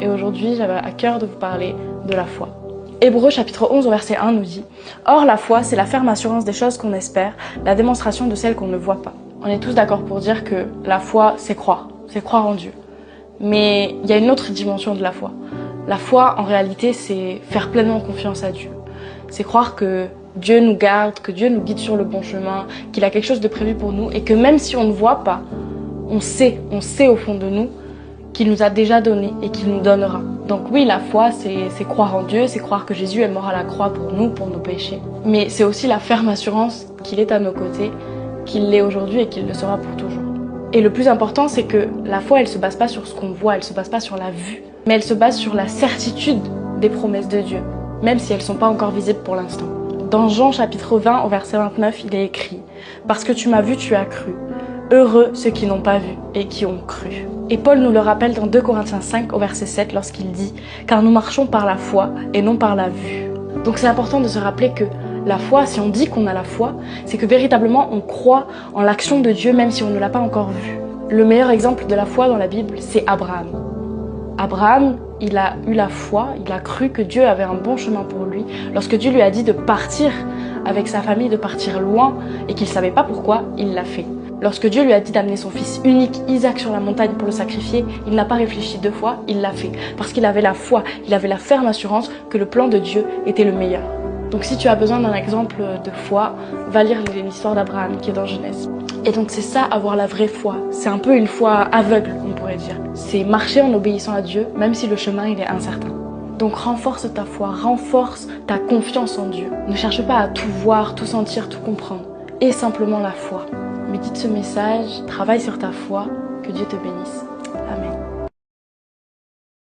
et aujourd'hui j'avais à cœur de vous parler de la foi. Hébreux chapitre 11 au verset 1 nous dit « Or la foi, c'est la ferme assurance des choses qu'on espère, la démonstration de celles qu'on ne voit pas. » On est tous d'accord pour dire que la foi, c'est croire en Dieu. Mais il y a une autre dimension de la foi. La foi, en réalité, c'est faire pleinement confiance à Dieu. C'est croire que Dieu nous garde, que Dieu nous guide sur le bon chemin, qu'il a quelque chose de prévu pour nous et que même si on ne voit pas, on sait au fond de nous qu'il nous a déjà donné et qu'il nous donnera. Donc oui, la foi, c'est croire en Dieu, c'est croire que Jésus est mort à la croix pour nous, pour nos péchés. Mais c'est aussi la ferme assurance qu'il est à nos côtés, qu'il l'est aujourd'hui et qu'il le sera pour toujours. Et le plus important, c'est que la foi, elle se base pas sur ce qu'on voit, elle se base pas sur la vue, mais elle se base sur la certitude des promesses de Dieu, même si elles sont pas encore visibles pour l'instant. Dans Jean chapitre 20 au verset 29, il est écrit « Parce que tu m'as vu, tu as cru. Heureux ceux qui n'ont pas vu et qui ont cru. » Et Paul nous le rappelle dans 2 Corinthiens 5 au verset 7 lorsqu'il dit « Car nous marchons par la foi et non par la vue. » Donc c'est important de se rappeler que la foi, si on dit qu'on a la foi, c'est que véritablement on croit en l'action de Dieu même si on ne l'a pas encore vue. Le meilleur exemple de la foi dans la Bible, c'est Abraham. Abraham, il a eu la foi, il a cru que Dieu avait un bon chemin pour lui. Lorsque Dieu lui a dit de partir avec sa famille, de partir loin, et qu'il ne savait pas pourquoi, il l'a fait. Lorsque Dieu lui a dit d'amener son fils unique, Isaac, sur la montagne pour le sacrifier, il n'a pas réfléchi 2 fois, il l'a fait. Parce qu'il avait la foi, il avait la ferme assurance que le plan de Dieu était le meilleur. Donc si tu as besoin d'un exemple de foi, va lire l'histoire d'Abraham qui est dans Genèse. Et donc c'est ça, avoir la vraie foi. C'est un peu une foi aveugle, on pourrait dire. C'est marcher en obéissant à Dieu, même si le chemin il est incertain. Donc renforce ta foi, renforce ta confiance en Dieu. Ne cherche pas à tout voir, tout sentir, tout comprendre. Aie simplement la foi. Médite ce message, travaille sur ta foi, que Dieu te bénisse.